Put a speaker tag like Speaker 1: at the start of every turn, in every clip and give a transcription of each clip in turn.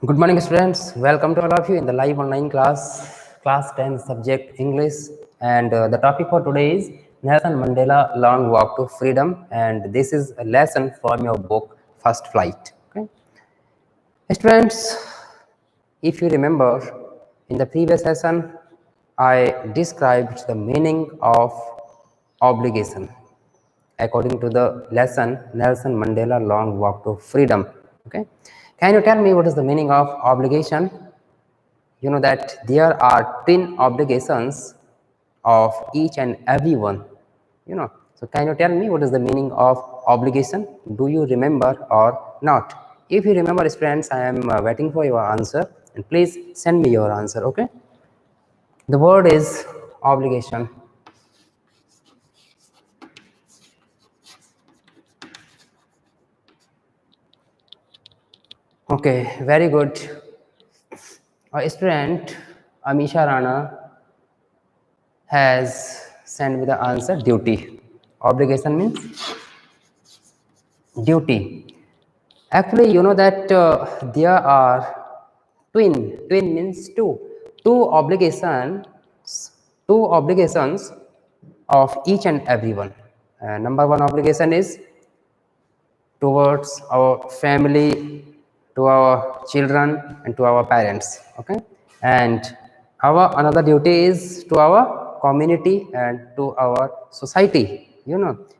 Speaker 1: Good morning, students. Welcome to all of you in the live online class 10 subject English. And the topic for today is Nelson Mandela Long Walk to Freedom. And this is a lesson from your book First Flight. Okay. Students, if you remember, in the previous session, I described the meaning of obligation according to the lesson Nelson Mandela Long Walk to Freedom. Okay, can you tell me what is the meaning of obligation? You know that there are twin obligations of each and every one. So can you tell me what is the meaning of obligation? Do you remember or not? If you remember, friends, I am waiting for your answer, and please send me your answer. Okay, the word is obligation. Okay, very good. A student, Amisha Rana, has sent me the answer duty. Obligation means duty. Actually, you know that there are twin means two obligations, two obligations of each and every one. Number one obligation is towards our family, to our children, and to our parents. Okay, and our another duty is to our community and to our society.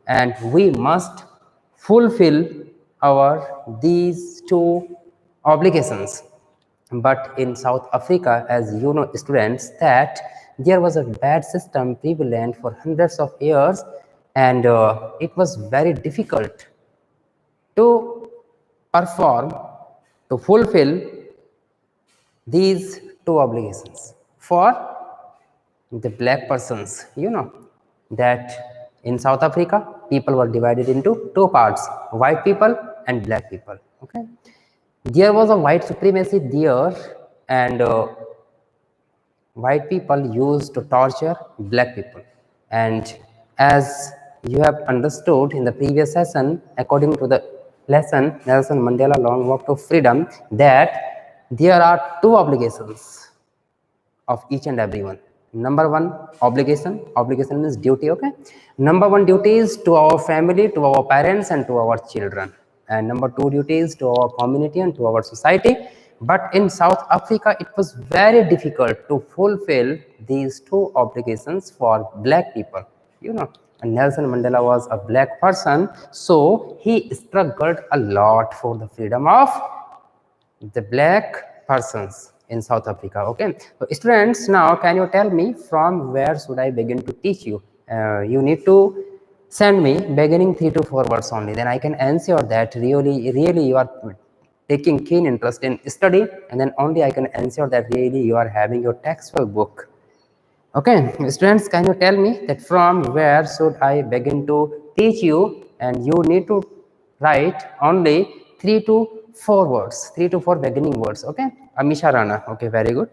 Speaker 1: And we must fulfill our these two obligations. But in South Africa, as you know, students, that there was a bad system prevalent for hundreds of years, and it was very difficult to perform, to fulfill these two obligations for the black persons. That in South Africa, people were divided into two parts, white people and black people. Okay, there was a white supremacy there, and white people used to torture black people. And as you have understood in the previous session, according to the lesson Nelson Mandela Long Walk to Freedom, that there are two obligations of each and every one. Number one, obligation means duty. Okay, number one duty is to our family, to our parents, and to our children. And number two duty is to our community and to our society. But in South Africa, it was very difficult to fulfill these two obligations for black people. And Nelson Mandela was a black person, so he struggled a lot for the freedom of the black persons in South Africa. Okay, so students, now can you tell me from where should I begin to teach you? You need to send me beginning 3 to 4 words only, then I can ensure that really you are taking keen interest in study, and then only I can ensure that really you are having your textful book. Okay, students, can you tell me that from where should I begin to teach you? And you need to write only 3 to 4 words, 3 to 4 beginning words. Okay, Amisha Rana. Okay, very good.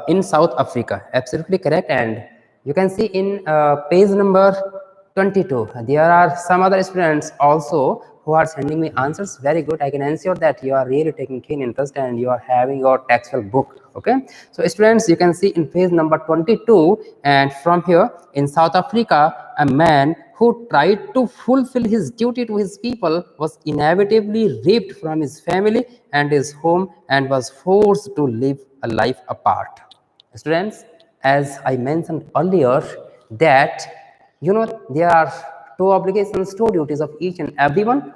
Speaker 1: In South Africa, absolutely correct. And you can see in page number 22, there are some other students also who are sending me answers. Very good. I can ensure that you are really taking keen interest and you are having your textful book. Okay, so students, you can see in page number 22, and from here, in South Africa, a man who tried to fulfill his duty to his people was inevitably ripped from his family and his home and was forced to live a life apart. Students, as I mentioned earlier, that there are two obligations, two duties of each and everyone: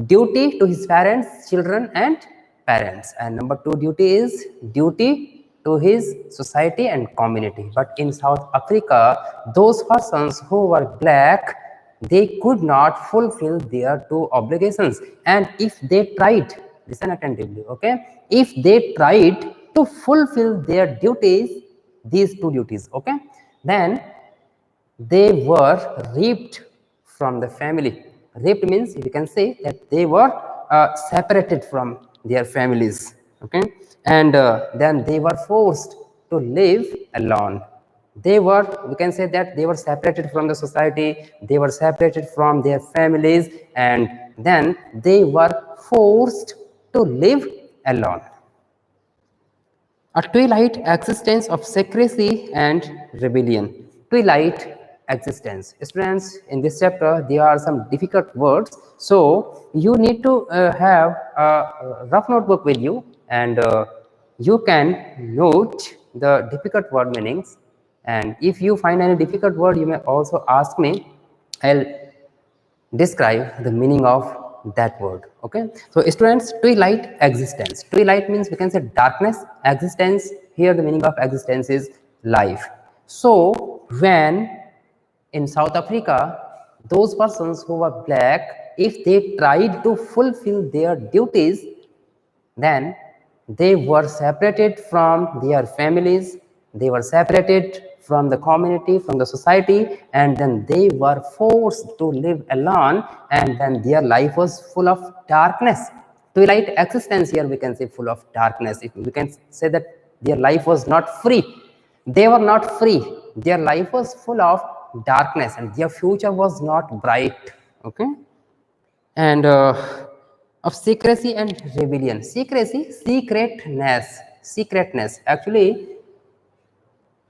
Speaker 1: duty to his parents, children, and parents, and number two duty is duty to his society and community. But in South Africa, those persons who were black, they could not fulfill their two obligations, and if they tried, listen attentively, okay, if they tried to fulfill their duties, these two duties, okay, then they were ripped from the family. Ripped means you can say that they were separated from their families, okay, and then they were forced to live alone. They were, we can say that they were separated from the society, they were separated from their families, and then they were forced to live alone. A twilight existence of secrecy and rebellion. Twilight existence. Students, in this chapter, there are some difficult words. So, you need to have a rough notebook with you, and you can note the difficult word meanings. And if you find any difficult word, you may also ask me. I'll describe the meaning of that word. Okay, so students, twilight existence. Twilight means we can say darkness. Existence, here the meaning of existence is life. So when in South Africa, those persons who were black, if they tried to fulfill their duties, then they were separated from their families, they were separated from the community, from the society, and then they were forced to live alone, and then their life was full of darkness. Twilight existence, here we can say full of darkness. If we can say that their life was not free, they were not free, their life was full of darkness, and their future was not bright. Okay, and of secrecy and rebellion. Secrecy, secretness. Actually,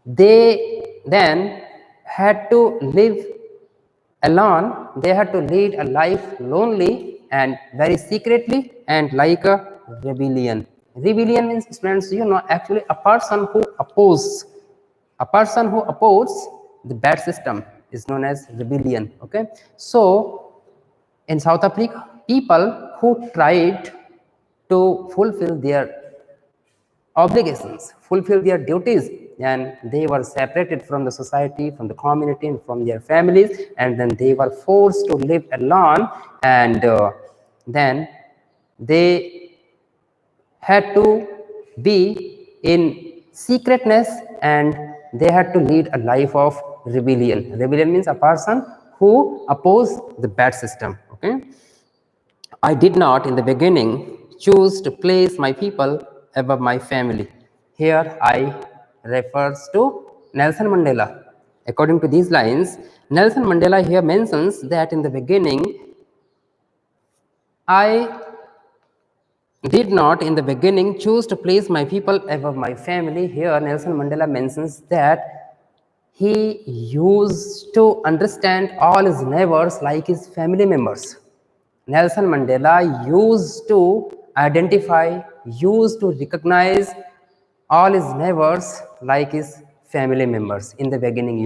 Speaker 1: they then had to live alone. They had to lead a life lonely and very secretly, and like a rebellion. Rebellion means, friends, actually a person who opposes the bad system is known as rebellion. Okay, so in South Africa, people who tried to fulfill their obligations, fulfill their duties, and they were separated from the society, from the community, and from their families, and then they were forced to live alone, and then they had to be in secretness, and they had to lead a life of rebellion. Rebellion means a person who oppose the bad system. Okay, I did not in the beginning choose to place my people above my family. Here I refers to Nelson Mandela. According to these lines, Nelson Mandela here mentions that in the beginning, I did not in the beginning choose to place my people above my family. Here Nelson Mandela mentions that he used to understand all his neighbors like his family members. Nelson Mandela used to identify, used to recognize all his neighbors like his family members in the beginning.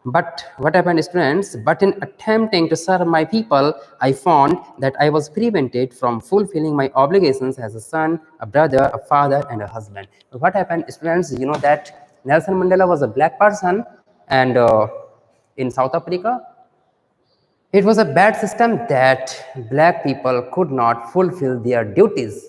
Speaker 1: But what happened, students? But in attempting to serve my people, I found that I was prevented from fulfilling my obligations as a son, a brother, a father, and a husband. What happened, students? You know that Nelson Mandela was a black person, and in South Africa, it was a bad system that black people could not fulfill their duties.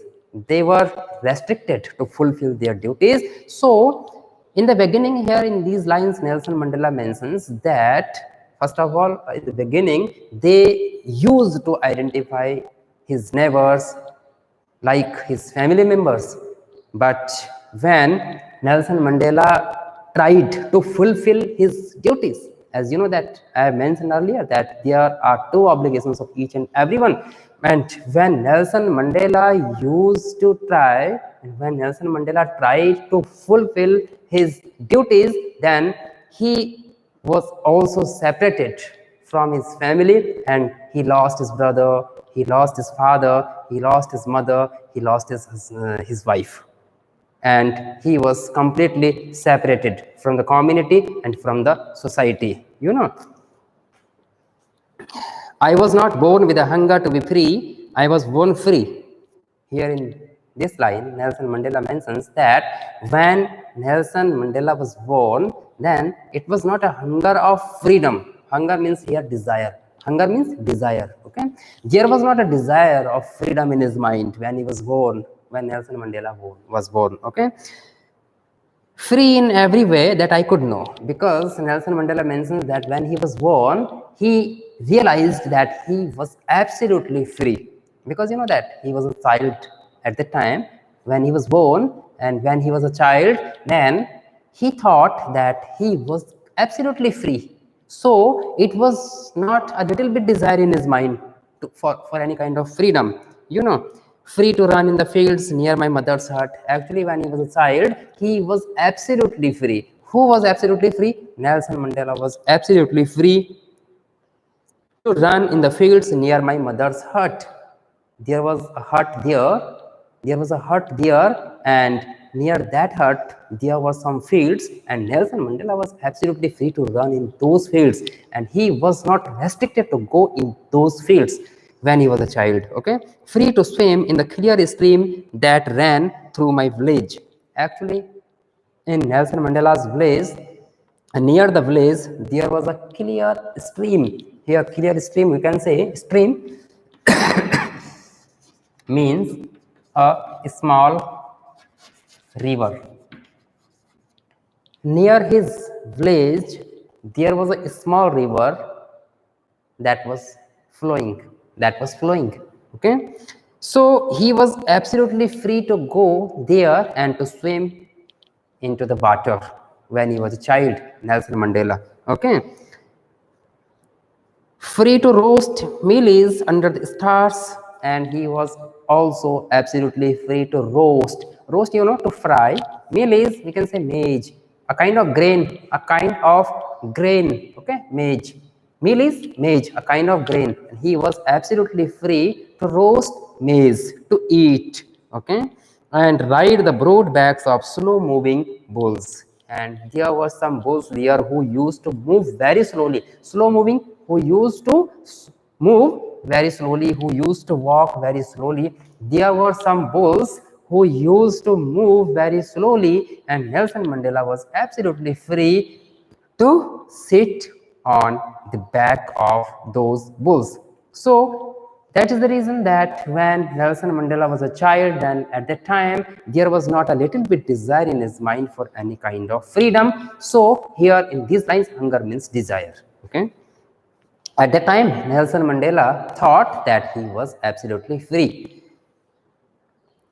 Speaker 1: They were restricted to fulfill their duties. So, in the beginning, here in these lines, Nelson Mandela mentions that, first of all, in the beginning, they used to identify his neighbors like his family members. But when Nelson Mandela tried to fulfill his duties, as you know that I have mentioned earlier that there are two obligations of each and everyone. And when Nelson Mandela used to try, and when Nelson Mandela tried to fulfill his duties, then he was also separated from his family, and he lost his brother, he lost his father, he lost his mother, he lost his wife, and he was completely separated from the community and from the society. I was not born with a hunger to be free, I was born free. Here in this line, Nelson Mandela mentions that when Nelson Mandela was born, then it was not a hunger of freedom. Hunger means here desire. Hunger means desire. Okay, there was not a desire of freedom in his mind when he was born, when Nelson Mandela was born. Okay, free in every way that I could know, because Nelson Mandela mentions that when he was born, he realized that he was absolutely free, because you know that he was a child at the time when he was born, and when he was a child, then he thought that he was absolutely free. So it was not a little bit desire in his mind for any kind of freedom. free to run in the fields near my mother's hut. Actually, when he was a child, he was absolutely free. Who was absolutely free? Nelson Mandela was absolutely free to run in the fields near my mother's hut. There was a hut there. There was a hut there, and near that hut there were some fields, and Nelson Mandela was absolutely free to run in those fields, and he was not restricted to go in those fields when he was a child. Okay, free to swim in the clear stream that ran through my village. Actually, in Nelson Mandela's village, near the village, there was a clear stream. Here, clear stream, we can say stream means a small river. Near his village, there was a small river that was flowing. Okay, so he was absolutely free to go there and to swim into the water when he was a child, Nelson Mandela. Okay, free to roast mealies under the stars, and he was also absolutely free to roast, to fry. Mealies, we can say maize, a kind of grain, okay, maize. Mealies, maize, a kind of grain. He was absolutely free to roast maize to eat. Okay, and ride the broad backs of slow moving bulls. And there were some bulls there who used to move very slowly, slow moving, who used to move very slowly, who used to walk very slowly. There were some bulls who used to move very slowly, and Nelson Mandela was absolutely free to sit on the back of those bulls. So that is the reason that when Nelson Mandela was a child, then at that time there was not a little bit desire in his mind for any kind of freedom. So here in these lines, hunger means desire. Okay. At that time, Nelson Mandela thought that he was absolutely free.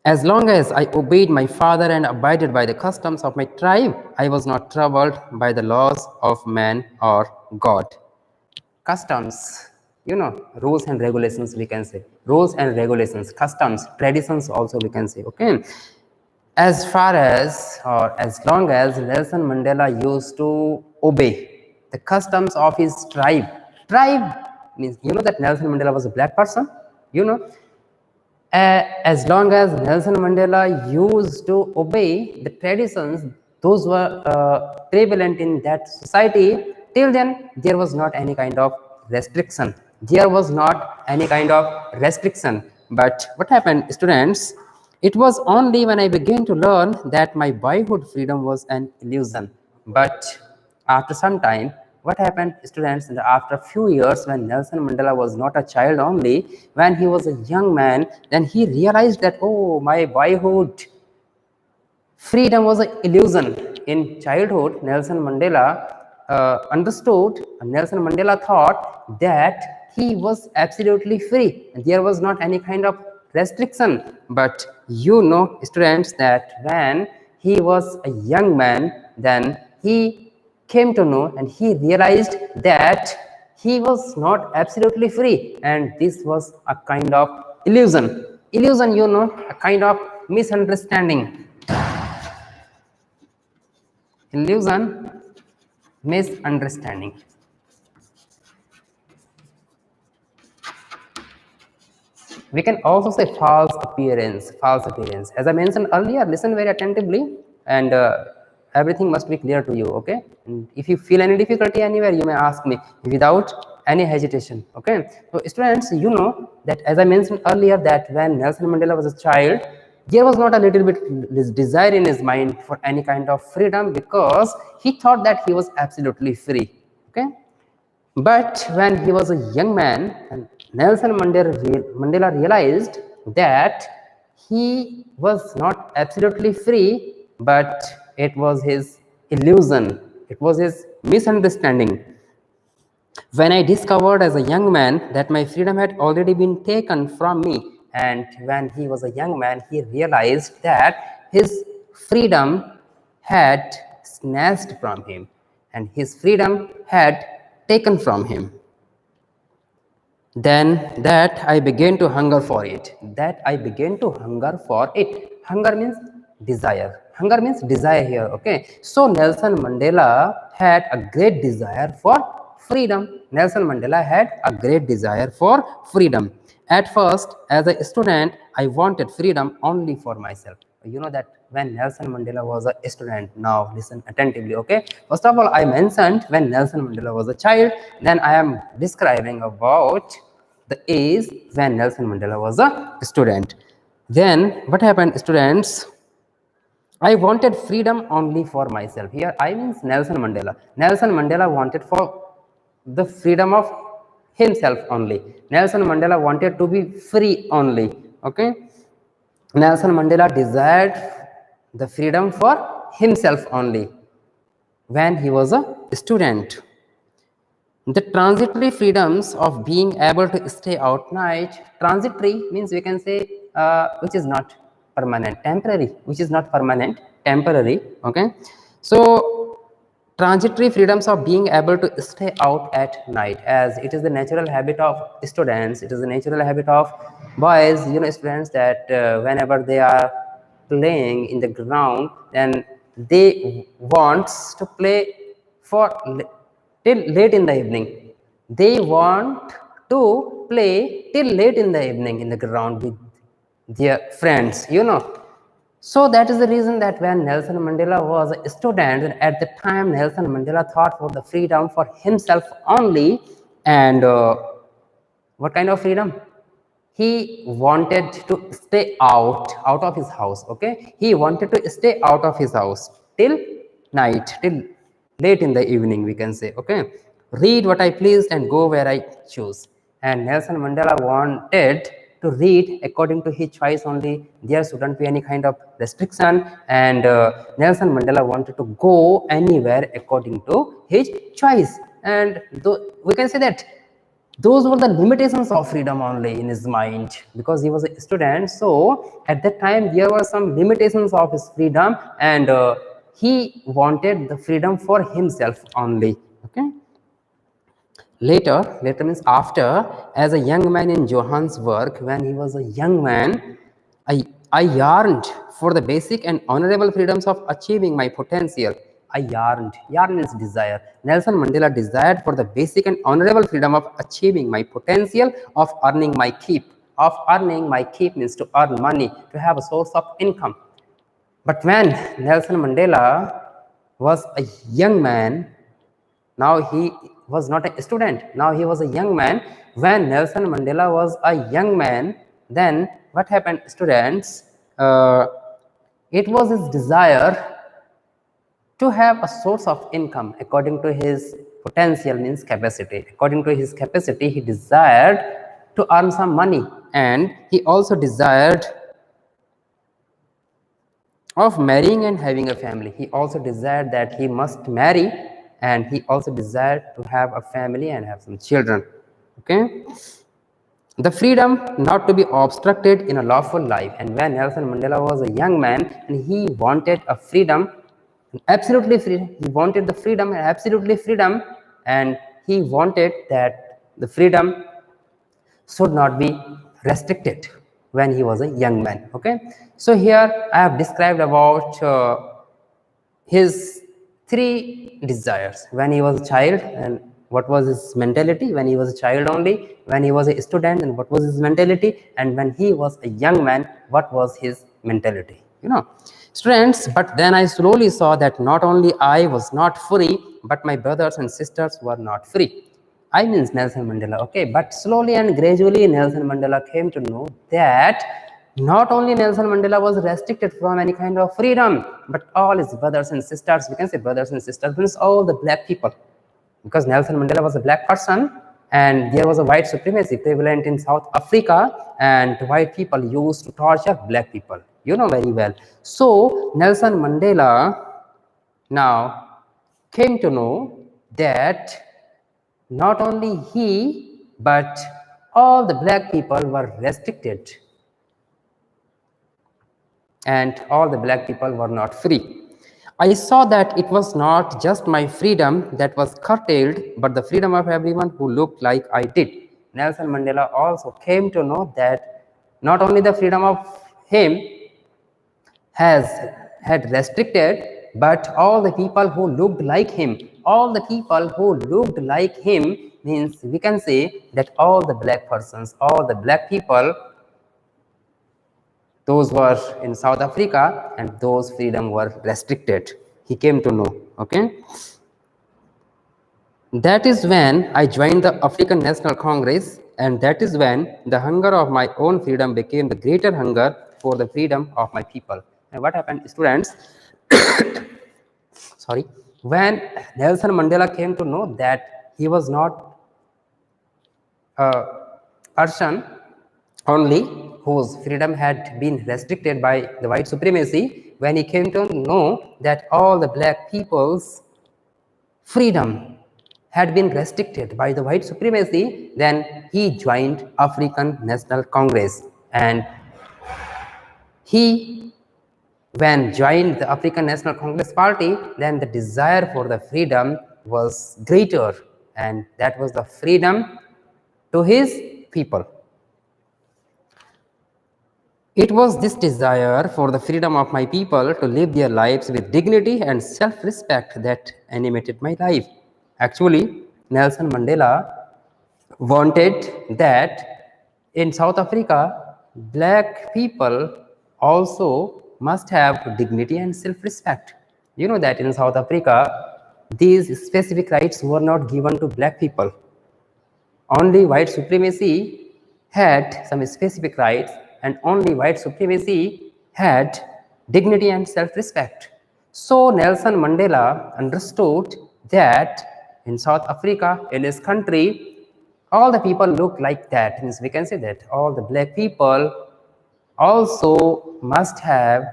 Speaker 1: As long as I obeyed my father and abided by the customs of my tribe, I was not troubled by the laws of man or God. Customs, rules and regulations, we can say. Rules and regulations, customs, traditions also we can say. Okay. As far as, or as long as Nelson Mandela used to obey the customs of his tribe means, that Nelson Mandela was a black person, as long as Nelson Mandela used to obey the traditions, those were prevalent in that society, till then there was not any kind of restriction. There was not any kind of restriction. But what happened, students? It was only when I began to learn that my boyhood freedom was an illusion. But after some time, what happened, students, after a few years, when Nelson Mandela was not a child only, when he was a young man, then he realized that, oh, my boyhood freedom was an illusion. In childhood, Nelson Mandela Nelson Mandela thought that he was absolutely free. There was not any kind of restriction. But students, that when he was a young man, then he came to know and he realized that he was not absolutely free, and this was a kind of illusion, a kind of misunderstanding. Illusion, misunderstanding. We can also say false appearance. As I mentioned earlier, listen very attentively, and everything must be clear to you. Okay, and if you feel any difficulty anywhere, you may ask me without any hesitation. Okay, so students, that as I mentioned earlier, that when Nelson Mandela was a child, there was not a little bit desire in his mind for any kind of freedom, because he thought that he was absolutely free. Okay, but when he was a young man, Nelson Mandela realized that he was not absolutely free, but it was his illusion, it was his misunderstanding. When I discovered as a young man that my freedom had already been taken from me, and when he was a young man, he realized that his freedom had snatched from him, and his freedom had taken from him. Then that I began to hunger for it. That I began to hunger for it. Hunger means desire. Hunger means desire here. Okay. So Nelson Mandela had a great desire for freedom. Nelson Mandela had a great desire for freedom. At first, as a student, I wanted freedom only for myself. You know that when Nelson Mandela was a student. Now listen attentively. Okay. First of all, I mentioned when Nelson Mandela was a child. Then I am describing about the age when Nelson Mandela was a student. Then what happened, students? I wanted freedom only for myself. Here I means Nelson Mandela. Nelson Mandela wanted for the freedom of himself only. Nelson Mandela wanted to be free only. Okay. Nelson Mandela desired the freedom for himself only when he was a student. The transitory freedoms of being able to stay out night. Transitory means we can say which is not permanent. Temporary, which is not permanent. Temporary. Okay. So transitory freedoms of being able to stay out at night, as it is the natural habit of students. It is the natural habit of boys. You know, students that whenever they are playing in the ground, then they wants to play for till late in the evening. They want to play till late in the evening in the ground with their friends, you know. So that is the reason that when Nelson Mandela was a student, at the time Nelson Mandela thought for the freedom for himself only. And what kind of freedom? He wanted to stay out of his house. Okay, he wanted to stay out of his house till night, till late in the evening, we can say. Okay, read what I pleased and go where I choose. And Nelson Mandela wanted to read according to his choice only. There shouldn't be any kind of restriction. And Nelson Mandela wanted to go anywhere according to his choice. And we can say that those were the limitations of freedom only in his mind, because he was a student. So at that time there were some limitations of his freedom, and he wanted the freedom for himself only. Okay. Later means after, as a young man in Johannesburg, when he was a young man, I yearned for the basic and honorable freedoms of achieving my potential. I yearned. Yearn is desire. Nelson Mandela desired for the basic and honorable freedom of achieving my potential, of earning my keep. Of earning my keep means to earn money, to have a source of income. But when Nelson Mandela was a young man, now he was not a student, now he was a young man. When Nelson Mandela was a young man, then what happened, students? It was his desire to have a source of income according to his potential, means capacity. According to his capacity, he desired to earn some money, and he also desired of marrying and having a family. He also desired that he must marry, and he also desired to have a family and have some children. Okay. The freedom not to be obstructed in a lawful life. And when Nelson Mandela was a young man, and he wanted a freedom, absolutely free, he wanted the freedom and absolutely freedom, and he wanted that the freedom should not be restricted when he was a young man. Okay, so here I have described about his three desires when he was a child, and what was his mentality when he was a child only, when he was a student, and what was his mentality, and when he was a young man, what was his mentality, you know, students. But then I slowly saw that not only I was not free, but my brothers and sisters were not free. I means Nelson Mandela. Okay, but slowly and gradually Nelson Mandela came to know that not only Nelson Mandela was restricted from any kind of freedom, but all his brothers and sisters, we can say brothers and sisters, means all the black people, because Nelson Mandela was a black person, and there was a white supremacy prevalent in South Africa, and white people used to torture black people, you know very well. So Nelson Mandela now came to know that not only he, but all the black people were restricted, and all the black people were not free. I saw that it was not just my freedom that was curtailed, but the freedom of everyone who looked like I did. Nelson Mandela also came to know that not only the freedom of him has had restricted, but all the people who looked like him, all the people who looked like him means we can say that all the black persons, all the black people, those were in South Africa and those freedom were restricted. He came to know, okay. That is when I joined the African National Congress, and that is when the hunger of my own freedom became the greater hunger for the freedom of my people. And what happened, students? Sorry, when Nelson Mandela came to know that he was not a person only whose freedom had been restricted by the white supremacy, when he came to know that all the black people's freedom had been restricted by the white supremacy, then he joined African National Congress. And he, when joined the African National Congress Party, then the desire for the freedom was greater, and that was the freedom to his people. It was this desire for the freedom of my people to live their lives with dignity and self-respect that animated my life. Actually, Nelson Mandela wanted that in South Africa, black people also must have dignity and self-respect. You know that in South Africa, these specific rights were not given to black people. Only white supremacy had some specific rights, and only white supremacy had dignity and self-respect. So Nelson Mandela understood that in South Africa, in his country, all the people look like that. Means we can say that all the black people also must have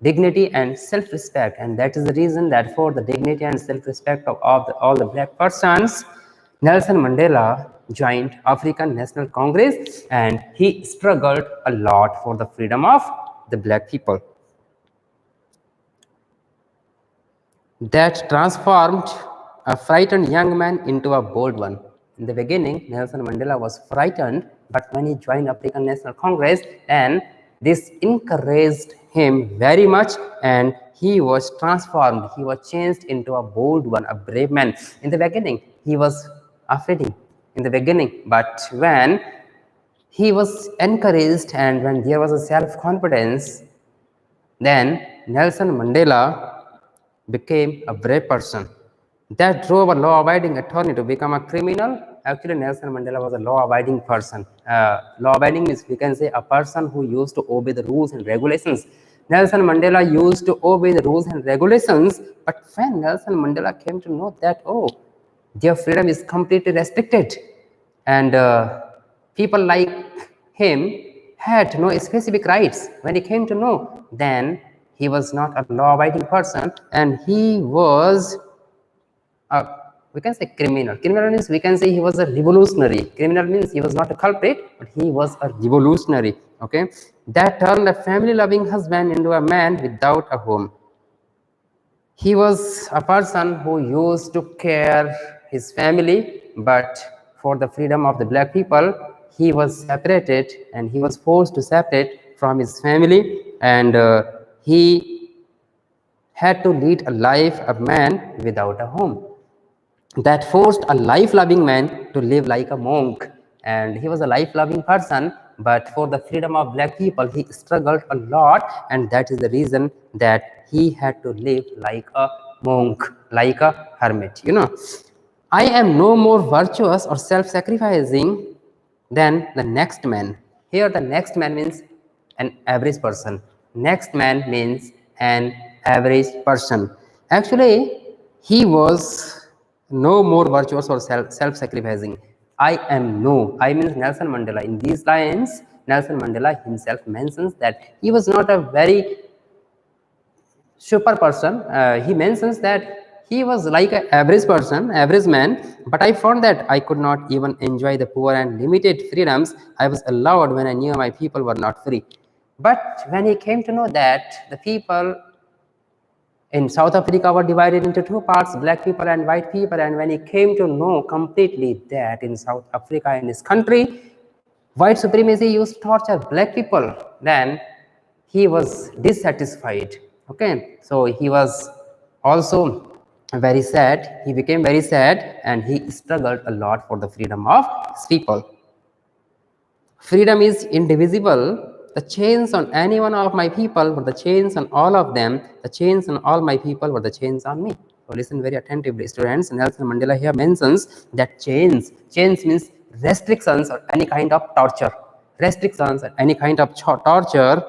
Speaker 1: dignity and self-respect, and that is the reason that for the dignity and self-respect of all the black persons, Nelson Mandela joined African National Congress, and he struggled a lot for the freedom of the black people. That transformed a frightened young man into a bold one. In the beginning, Nelson Mandela was frightened, but when he joined African National Congress, and this encouraged him very much, and he was transformed. He was changed into a bold one, a brave man. In the beginning, he was afraid in the beginning, but when he was encouraged and when there was a self-confidence, then Nelson Mandela became a brave person. That drove a law-abiding attorney to become a criminal. Actually, Nelson Mandela was a law-abiding person. Law-abiding is, we can say, a person who used to obey the rules and regulations. Nelson Mandela used to obey the rules and regulations, but when Nelson Mandela came to know that, oh, their freedom is completely restricted, and people like him had no specific rights. When he came to know, then he was not a law-abiding person, and he was we can say criminal. Criminal means we can say he was a revolutionary. Criminal means he was not a culprit, but he was a revolutionary. Okay, that turned a family-loving husband into a man without a home. He was a person who used to care his family, but for the freedom of the black people, he was separated, and he was forced to separate from his family, and he had to lead a life of man without a home. That forced a life-loving man to live like a monk, and he was a life-loving person, but for the freedom of black people, he struggled a lot, and that is the reason that he had to live like a monk, like a hermit. You know, I am no more virtuous or self-sacrificing than the next man. Here, the next man means an average person. Next man means an average person. Actually, he was no more virtuous or self-sacrificing. I means Nelson Mandela. In these lines, Nelson Mandela himself mentions that he was not a very super person. He mentions that he was like an average person, average man, but I found that I could not even enjoy the poor and limited freedoms I was allowed when I knew my people were not free. But when he came to know that the people in South Africa were divided into two parts, black people and white people. And when he came to know completely that in South Africa, in his country, white supremacy used to torture black people, then he was dissatisfied. Okay, so he was also very sad. He became very sad and he struggled a lot for the freedom of his people. Freedom is indivisible. The chains on any one of my people were the chains on all of them. The chains on all my people were the chains on me. So listen very attentively, students. Nelson Mandela here mentions that chains means restrictions or any kind of torture. Restrictions or any kind of torture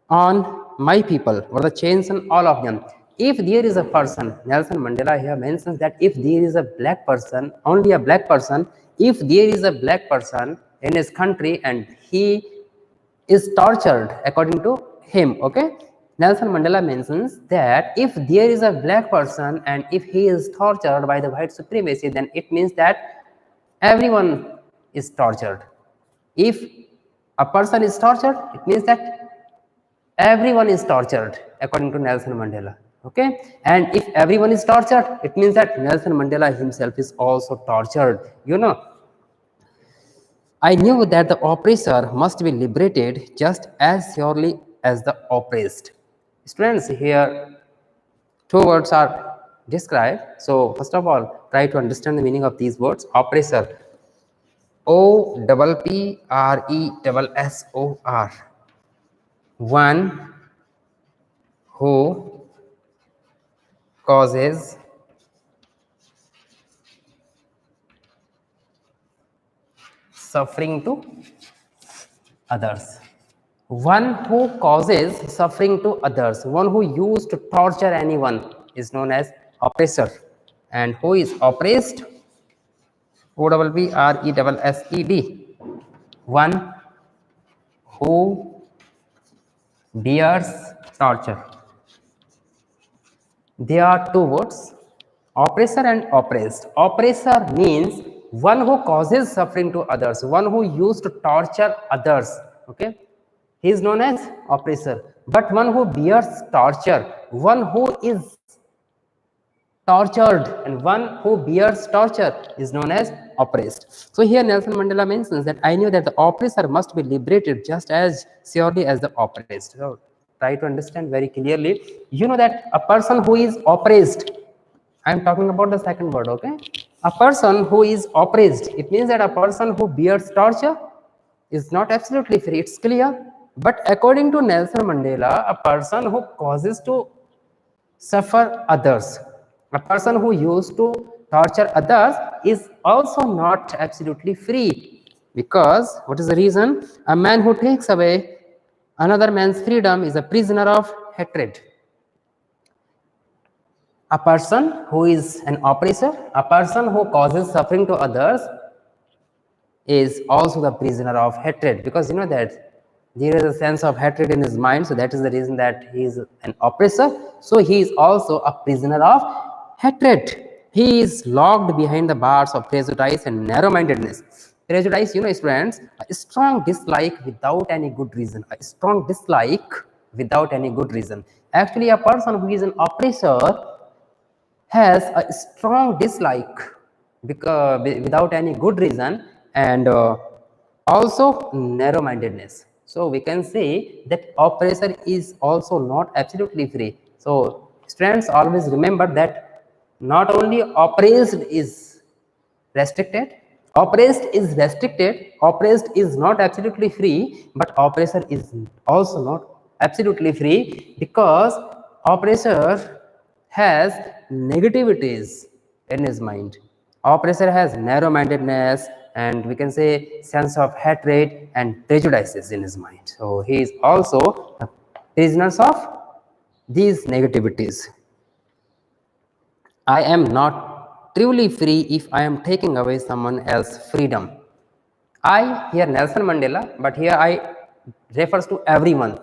Speaker 1: on my people were the chains on all of them. If there is a person, Nelson Mandela here mentions that if there is a black person, only a black person, if there is a black person in his country and he is tortured according to him, okay? Nelson Mandela mentions that if there is a black person and if he is tortured by the white supremacy, then it means that everyone is tortured. If a person is tortured, it means that everyone is tortured according to Nelson Mandela. Okay, and if everyone is tortured, it means that Nelson Mandela himself is also tortured. You know, I knew that the oppressor must be liberated just as surely as the oppressed. Students, here two words are described. So first of all, try to understand the meaning of these words. Oppressor, OPPRESSOR, one who causes suffering to others. One who causes suffering to others, one who used to torture anyone is known as oppressor. And who is oppressed? OPPRESSED, one who bears torture. There are two words, oppressor and oppressed. Oppressor means one who causes suffering to others, one who used to torture others. Okay, he is known as oppressor. But one who bears torture, one who is tortured, and one who bears torture is known as oppressed. So here Nelson Mandela mentions that I knew that the oppressor must be liberated just as surely as the oppressed. So try to understand very clearly. You know that a person who is oppressed, I am talking about the second word, okay? A person who is oppressed, it means that a person who bears torture is not absolutely free, it's clear. But according to Nelson Mandela, a person who causes to suffer others, a person who used to torture others is also not absolutely free. Because what is the reason? A man who takes away another man's freedom is a prisoner of hatred. A person who is an oppressor, a person who causes suffering to others is also the prisoner of hatred, because you know that there is a sense of hatred in his mind, so that is the reason that he is an oppressor. So he is also a prisoner of hatred. He is locked behind the bars of prejudice and narrow-mindedness. Prejudice, you know, students, a strong dislike without any good reason. A strong dislike without any good reason. Actually, a person who is an oppressor has a strong dislike because without any good reason, and also narrow-mindedness. So we can say that oppressor is also not absolutely free. So students, always remember that not only oppressed is restricted, oppressed is not absolutely free, but oppressor is also not absolutely free, because oppressor has negativities in his mind. Oppressor has narrow-mindedness, and we can say sense of hatred and prejudices in his mind. So he is also a prisoner of these negativities. I am not truly free if I am taking away someone else's freedom. I, here Nelson Mandela, but here I refers to everyone.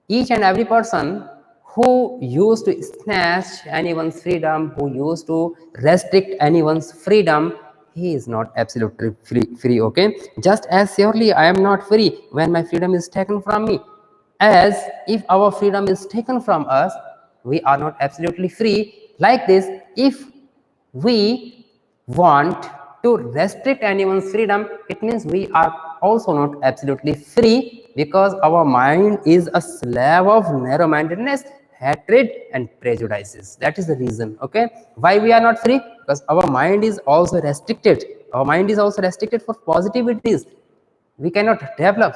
Speaker 1: Each and every person who used to snatch anyone's freedom, who used to restrict anyone's freedom, he is not absolutely free, okay? Just as surely I am not free when my freedom is taken from me. As if our freedom is taken from us, we are not absolutely free. Like this, if we want to restrict anyone's freedom, it means we are also not absolutely free, because our mind is a slave of narrow-mindedness, hatred and prejudices. That is the reason. Okay, why we are not free? Because our mind is also restricted. Our mind is also restricted for positivities. We cannot develop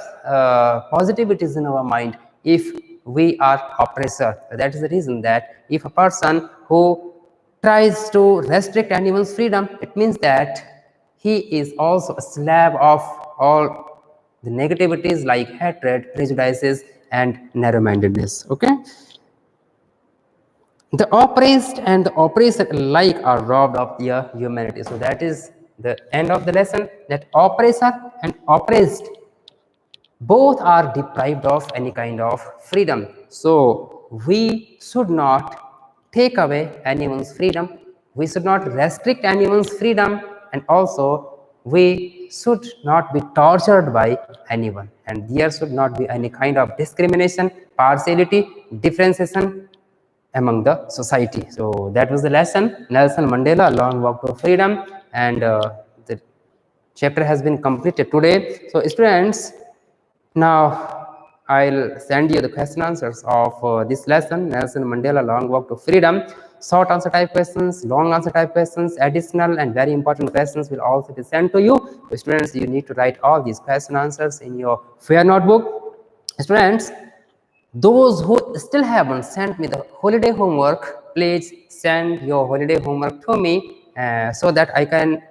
Speaker 1: positivities in our mind if we are oppressor. That is the reason that if a person who tries to restrict anyone's freedom, it means that he is also a slave of all the negativities like hatred, prejudices and narrow-mindedness. Okay, the oppressed and the oppressor alike are robbed of their humanity. So that is the end of the lesson, that oppressor and oppressed both are deprived of any kind of freedom. So we should not take away anyone's freedom, we should not restrict anyone's freedom, and also we should not be tortured by anyone, and there should not be any kind of discrimination, partiality, differentiation among the society. So that was the lesson, Nelson Mandela, Long Walk to Freedom, and the chapter has been completed today. So students, now I'll send you the question answers of this lesson, Nelson Mandela Long Walk to Freedom. Short answer type questions, long answer type questions, additional and very important questions will also be sent to you. So students, you need to write all these question answers in your fair notebook. Students, those who still haven't sent me the holiday homework, please send your holiday homework to me so that I can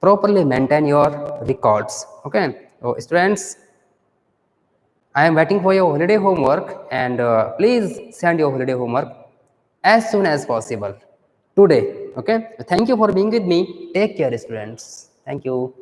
Speaker 1: properly maintain your records. Okay, so students, I am waiting for your holiday homework, and please send your holiday homework as soon as possible today. Okay, thank you for being with me. Take care, students. Thank you.